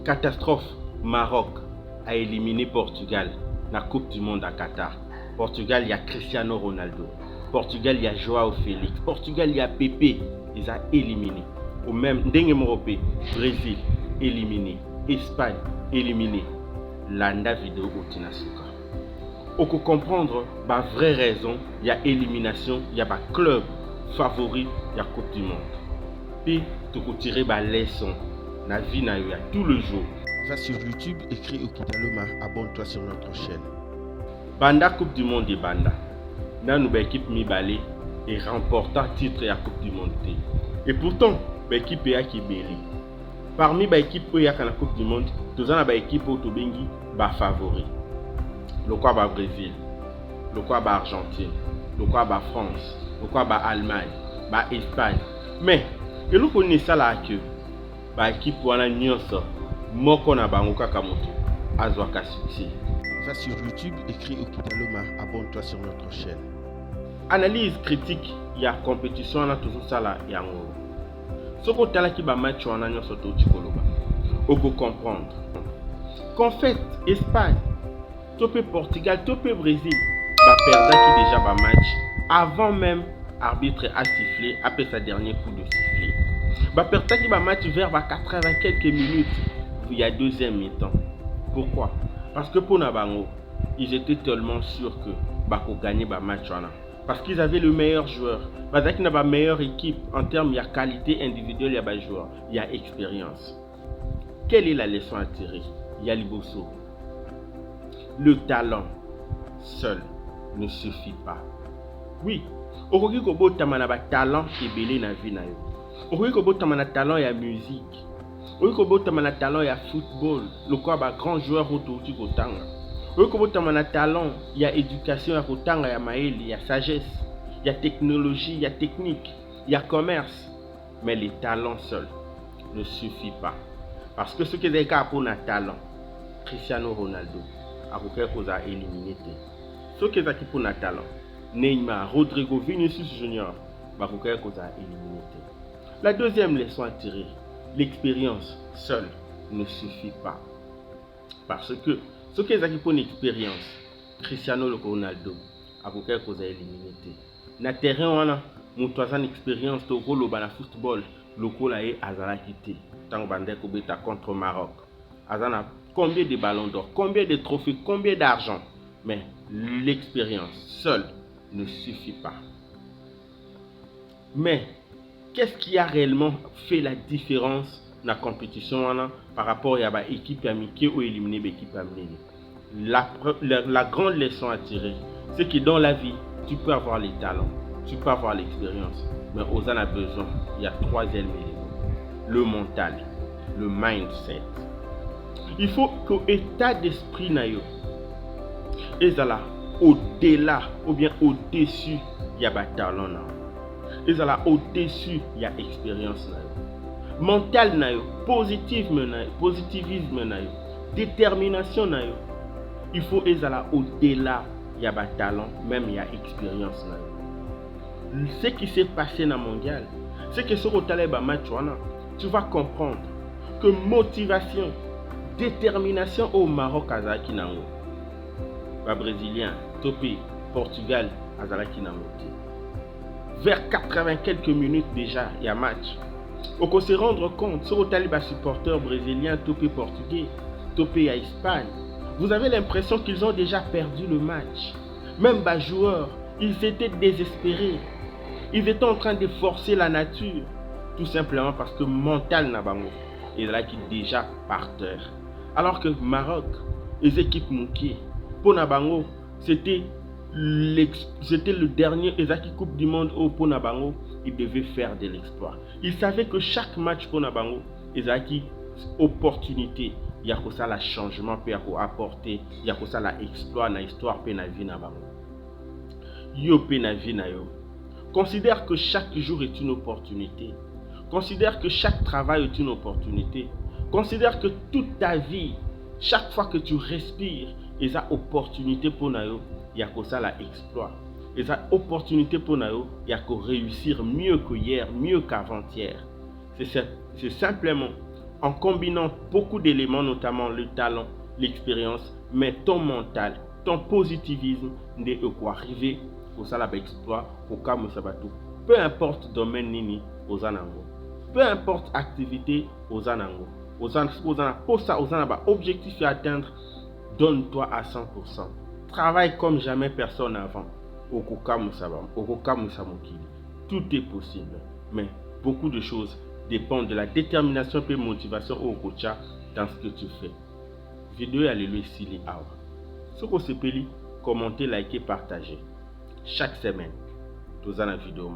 Catastrophe, Maroc a éliminé Portugal dans la Coupe du Monde à Qatar. Portugal, il y a Cristiano Ronaldo. Portugal, il y a Joao Félix. Portugal, il y a Pepe. Ils ont éliminé. Ou même, Brésil, éliminé. Espagne, éliminé. Landa vidéo au Tinasuka. On peut comprendre la vraie raison, il y a élimination, il y a un club favori, il y a Coupe du Monde. Puis, tu peux tirer la leçon dans la vie, tous les jours. Va sur YouTube, écris Okidaloma, abonne-toi sur notre chaîne. Banda Coupe du Monde et Banda. Nous avons une équipe Mibale et remportant titre de la Coupe du Monde. Et pourtant, l'équipe est qui belli. Parmi les équipes qui sont dans la Coupe du Monde, nous avons une équipe qui est favori. Le quoi ba Brésil, le quoi ba Argentine, le quoi ba France, le quoi ba Allemagne, ba Espagne. Mais, et nous connaissons ça là que ba équipe wana nyonso moko na bango kaka moto azwaka succès. Va sur YouTube, écris Okidaloma, abonne-toi sur notre chaîne. Analyse critique, il y a compétition wana toujours ça là yango. Soko tala ki ba match wana nyonso to tikoloba. Oko comprendre qu'en fait Espagne topé Portugal, topé Brésil, va perdre qui déjà va match avant même l'arbitre a sifflé après sa dernier coup de sifflet. Va perdre qui va match vers 80 quelques minutes. Il y a deuxième mi-temps. Pourquoi? Parce que pour Nabango, ils étaient tellement sûrs que Bako gagnait le match. Parce qu'ils avaient le meilleur joueur. Parce qu'ils avaient la meilleure équipe en termes de qualité individuelle, il y a des joueurs, il y a expérience. Quelle est la leçon à tirer? Il y a Liboso. Le talent seul ne suffit pas. Oui, okoki kobotama na ba talent ebele na vie na yo. Okoki kobotama na talent ya musique. Okoki kobotama na talent ya football, le quoi ba grand joueur autour kotanga. Okoki kobotama na talent ya éducation ya kotanga ya maeli, ya sagesse, ya technologie, ya technique, ya commerce. Mais les talents seuls ne suffit pas. Parce que ce qui est cas pour un talent, Cristiano Ronaldo a éliminé. Ce qui est pour un talent, Neymar, Rodrigo, Vinicius Junior, a éliminé. La deuxième leçon à tirer, l'expérience seule ne suffit pas. Parce que ce qui est pour une expérience, Cristiano Ronaldo a éliminé. Na terrain on a une expérience de rôle au football, le col a quitté. Tant que beta contre Maroc. Azana combien de ballons d'or, combien de trophées, combien d'argent. Mais l'expérience seule ne suffit pas. Mais qu'est-ce qui a réellement fait la différence dans la compétition par rapport à l'équipe amicale ou éliminer l'équipe amicale? La grande leçon à tirer, c'est que dans la vie, tu peux avoir les talents, tu peux avoir l'expérience, mais on a besoin, il y a troisième élément, le mental, le mindset. Il faut que l'état d'esprit nayo est là au-delà ou bien au-dessus, il y a des talents. Et là au-dessus, il y a expérience. Mental, positivisme, détermination. Il faut que là au-delà, il y a des talents, même il y a expérience. Ce qui s'est passé dans le mondial, c'est que sur le match, tu vas comprendre que motivation, détermination au Maroc azaki nango. Les Brésiliens, Topé, Portugal azaki nango. Vers 80 quelques minutes déjà, il y a match. On peut se rendre compte, sur les supporters brésiliens, Topé portugais, Topé à Espagne, vous avez l'impression qu'ils ont déjà perdu le match. Même les joueurs, ils étaient désespérés. Ils étaient en train de forcer la nature. Tout simplement parce que mental Nabango est là qui est déjà par terre. Alors que Maroc, les équipes mouquées, pour Nabango, c'était le dernier Coupe du Monde au pour Nabango, il devait faire de l'exploit. Il savait que chaque match pour Nabango, Ezaki opportunité, il y a que ça le changement peut apporter, il y a que ça l'exploit dans l'histoire peut na vie Nabango. Yo peut na vie na yo. Considère que chaque jour est une opportunité. Considère que chaque travail est une opportunité. Considère que toute ta vie, chaque fois que tu respires, il y a une opportunité pour nous, il y a que ça l'exploit. Il y a une opportunité pour nous, il y a que réussir mieux que hier, mieux qu'avant-hier. C'est simplement en combinant beaucoup d'éléments, notamment le talent, l'expérience, mais ton mental, ton positivisme, de quoi arriver au salaire exploit, au cas où ça va tout. Peu importe domaine nini aux anango, peu importe activité aux anango, aux objectif à atteindre, donne-toi à 100%. Travaille comme jamais personne avant. Tout est possible, mais beaucoup de choses dépendent de la détermination et motivation au coacha dans ce que tu fais. Vidéo à l'élu Sili Awa. Ce que c'est peli, commentez, likez, partagez. Chaque semaine, tu as une vidéo.